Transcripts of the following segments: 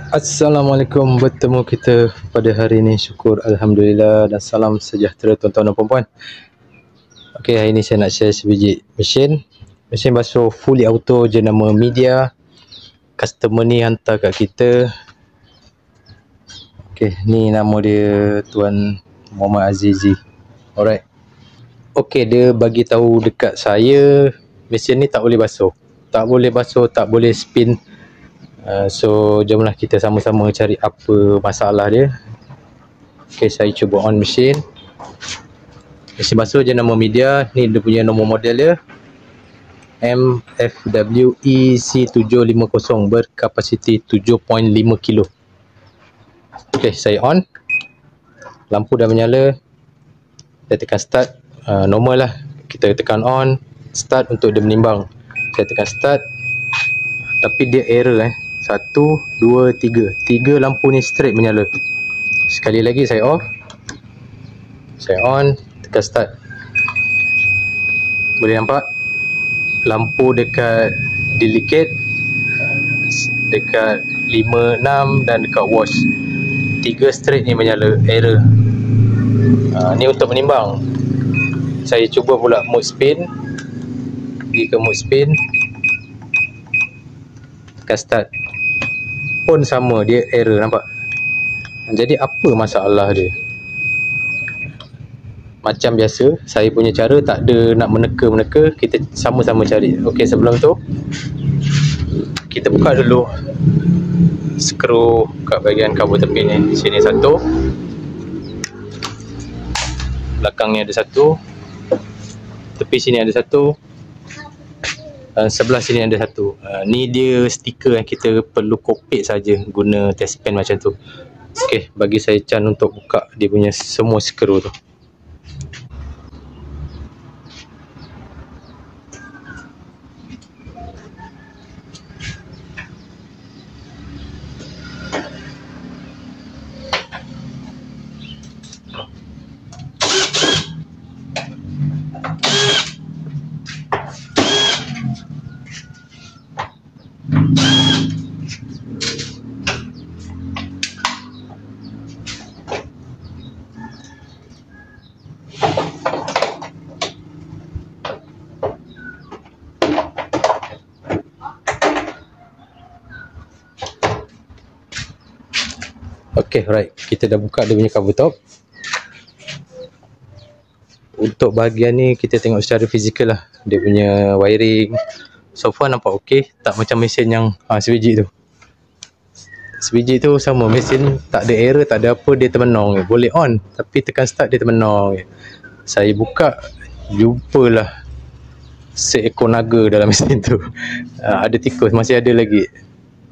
Assalamualaikum, bertemu kita pada hari ini. Syukur Alhamdulillah dan salam sejahtera tuan-tuan dan puan-puan. Okey, hari ini saya nak share sebiji mesin basuh fully auto jenama Midea. Customer ni hantar kat kita. Okey, ni nama dia Tuan Muhammad Azizi. Alright. Okey, dia bagi tahu dekat saya mesin ni tak boleh basuh. Tak boleh spin. So jomlah kita sama-sama cari apa masalah dia. Okay, saya cuba on mesin basuh je nama Midea. Ni dia punya nombor model dia MFWEC750 berkapasiti 7.5 kilo. Okay, saya on. Lampu dah menyala. Saya tekan start. Normal lah. Kita tekan on, start untuk dia menimbang. Saya tekan start, tapi dia error 1, 2, 3 lampu ni straight menyala. Sekali lagi saya off, saya on, tekan start. Boleh nampak lampu dekat delicate, dekat 5, 6 dan dekat wash 3 straight ni menyala, error. Ni untuk menimbang. Saya cuba pula mode spin. Pergi ke mode spin, tekan start pun sama, dia error, nampak. Jadi apa masalah dia? Macam biasa, saya punya cara tak ada nak meneka-meneka, kita sama-sama cari. Okey, sebelum tu kita buka dulu skru kat bahagian kabel tepi ni. Sini satu, belakang ni ada satu, tepi sini ada satu, sebelah sini ada satu. Ni dia stiker yang kita perlu kopek saja guna test pen macam tu. Okey, bagi saya can untuk buka dia punya semua skru tu. Okay, right. Kita dah buka dia punya cover top. Untuk bahagian ni kita tengok secara fizikal lah. Dia punya wiring so far nampak okey. Tak macam mesin yang sebiji tu. Sebiji tu sama, mesin tak ada error, tak ada apa, dia termenung. Boleh on, tapi tekan start dia termenung. Saya buka, jumpalah seekor naga dalam mesin tu. Ada tikus, masih ada lagi.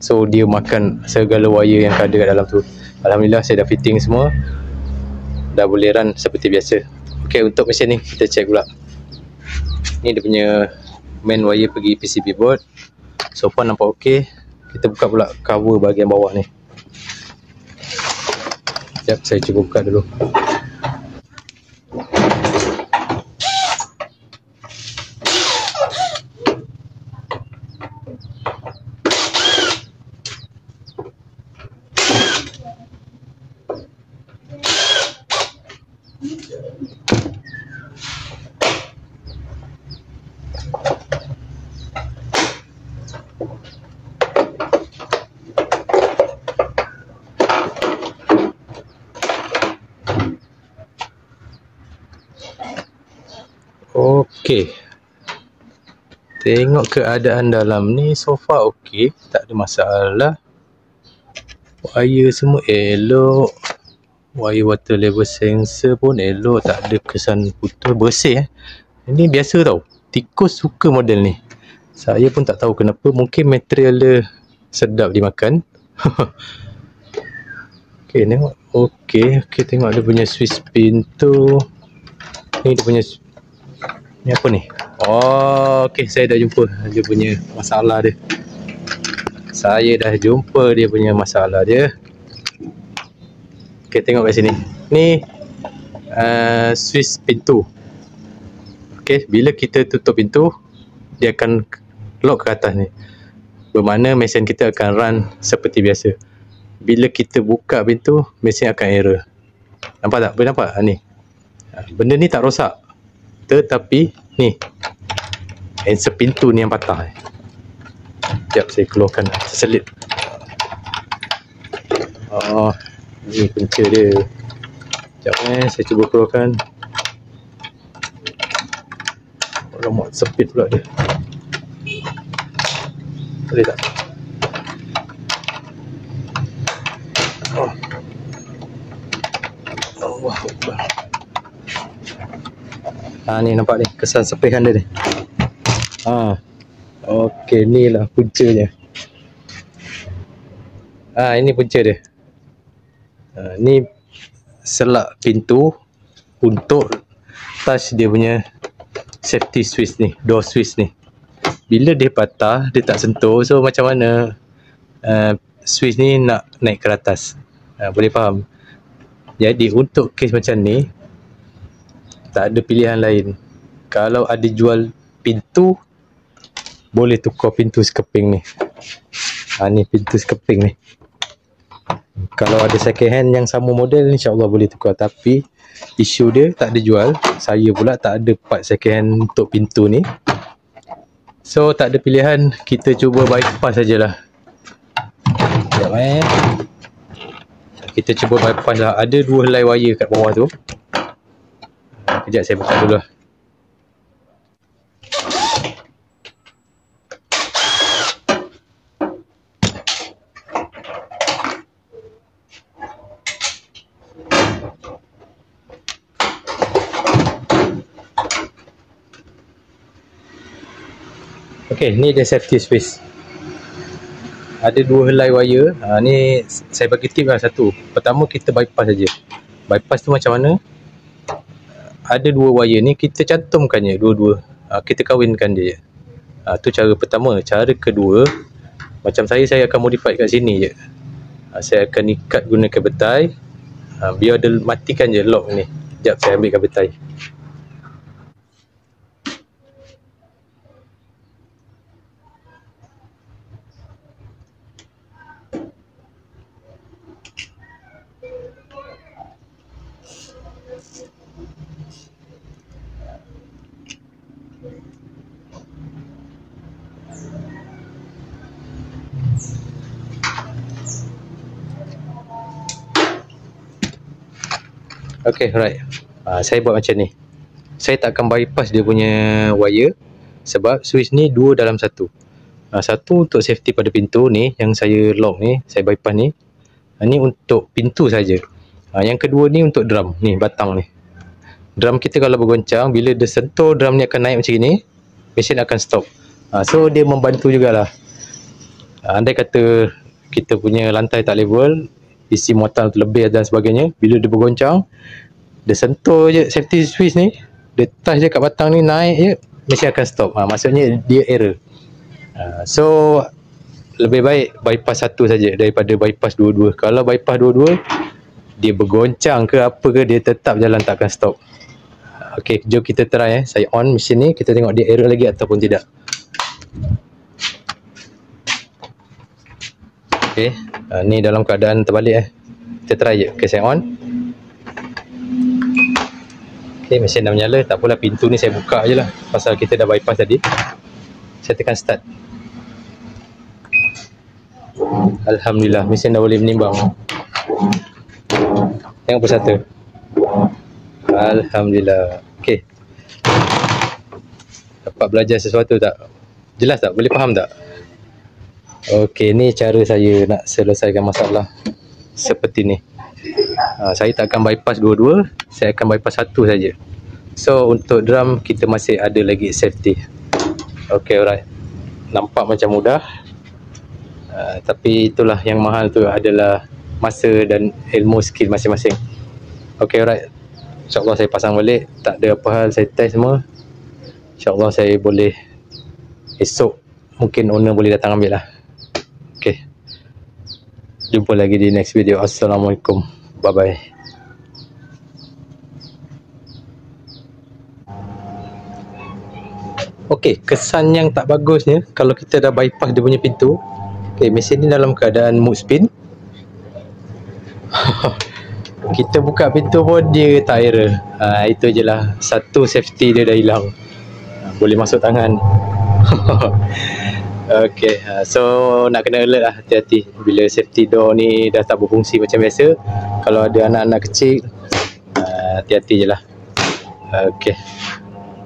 So dia makan segala wire yang ada kat dalam tu. Alhamdulillah saya dah fitting semua, dah boleh run seperti biasa. Ok, untuk mesin ni kita check pula. Ni dia punya main wire pergi PCB board. So far nampak ok. Kita buka pula cover bahagian bawah ni. Sekejap, saya cuba buka dulu. Okey, tengok keadaan dalam ni so far okey, tak ada masalah. Wire semua elok, wire water level sensor pun elok, tak ada kesan putus, bersih. Ini biasa tau, tikus suka model ni. Saya pun tak tahu kenapa, mungkin material dia sedap dimakan. Okey, tengok. Okey, tengok dia punya switch pintu. Ni dia punya, ni apa ni? Oh, okey, saya dah jumpa dia punya masalah dia. Saya dah jumpa dia punya masalah dia. Okey, tengok kat sini. Ni switch pintu. Okey, bila kita tutup pintu, dia akan lock ke atas ni. Bermakna mesin kita akan run seperti biasa. bila kita buka pintu, mesin akan error. Nampak tak? Boleh nampak? Ni. Benda ni tak rosak. Tetapi ni answer pintu ni yang patah. Sekejap saya keluarkan, selit. Ni punca dia. Sekejap saya cuba keluarkan. Alamak, sepit pula dia. Boleh tak? Allah Akbar. Ni nampak ni kesan sepihan dia ni. Okey, ni lah puncanya. Ini punca dia. Ni selak pintu untuk touch dia punya safety switch ni, door switch ni. Bila dia patah, dia tak sentuh, so macam mana switch ni nak naik ke atas. Boleh faham? Jadi untuk kes macam ni, tak ada pilihan lain. Kalau ada jual pintu, boleh tukar pintu sekeping ni. Ni pintu sekeping ni. Kalau ada second hand yang sama model, insyaAllah boleh tukar. Tapi isu dia tak ada jual. Saya pula tak ada part second hand untuk pintu ni. So tak ada pilihan, kita cuba bypass sajalah. Sekejap kita cuba bypass lah. Ada 2 helai wire kat bawah tu. Kejap saya buka dulu lah. Okey, ni dia safety space. Ada 2 helai wire. Ni saya bagi tip lah satu. Pertama, kita bypass saja. Bypass tu macam mana? Ada 2 wire ni, kita cantumkannya dua-dua. Kita kahwinkan dia je. Tu cara pertama. Cara kedua, macam saya akan modify kat sini je. Saya akan ikat gunakan betai. Biar dia matikan je lock ni. Sekejap saya ambilkan betai. Okay, right. Saya buat macam ni. Saya tak akan bypass dia punya wire. Sebab switch ni 2 dalam 1. Satu untuk safety pada pintu ni, yang saya lock ni, saya bypass ni. Ni untuk pintu saja. Yang kedua ni untuk drum. Ni batang ni. Drum kita kalau bergoncang, bila dia sentuh drum ni akan naik macam ni, mesin akan stop. So dia membantu jugalah. Andai kata kita punya lantai tak level, isi muatan terlebih dan sebagainya, bila dia bergoncang, dia sentuh je safety switch ni, dia touch je kat batang ni, naik je, mesin akan stop. Maksudnya dia error. So lebih baik bypass satu saja daripada bypass dua-dua. Kalau bypass dua-dua, dia bergoncang ke apa ke, dia tetap jalan, takkan stop. Okey, jom kita try. Saya on mesin ni, kita tengok dia error lagi ataupun tidak. Okey, ni dalam keadaan terbalik. Kita try je. Okey, saya on. Okey, mesin dah menyala. Tak apalah, pintu ni saya buka je lah, pasal kita dah bypass tadi. Saya tekan start. Alhamdulillah, mesin dah boleh menimbang. Tengok persata. Alhamdulillah. Okey, dapat belajar sesuatu tak? Jelas tak? Boleh faham tak? Okey, ni cara saya nak selesaikan masalah seperti ni. Saya tak akan bypass dua-dua, saya akan bypass satu saja. So untuk drum kita masih ada lagi safety. Okey, alright. Nampak macam mudah, tapi itulah yang mahal tu adalah masa dan ilmu skill masing-masing. Okey, alright. InsyaAllah saya pasang balik, tak ada apa hal, saya test semua. InsyaAllah saya boleh, esok mungkin owner boleh datang ambil lah. Okay, jumpa lagi di next video. Assalamualaikum, bye bye. Okay, kesan yang tak bagusnya kalau kita dah bypass dia punya pintu. Okay, mesin ni dalam keadaan mood spin. Kita buka pintu pun dia tak error. Itu je lah, satu safety dia dah hilang. Boleh masuk tangan. Okay, so nak kena alert lah, hati-hati bila safety door ni dah tak berfungsi macam biasa. Kalau ada anak-anak kecil, hati-hati je lah. Okay,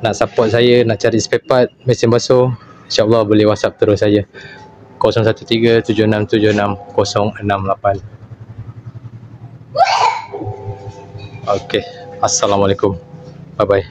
nak support saya, nak cari spare part mesin basuh, InsyaAllah boleh WhatsApp terus saya 013-7676-068. Okay, Assalamualaikum, bye bye.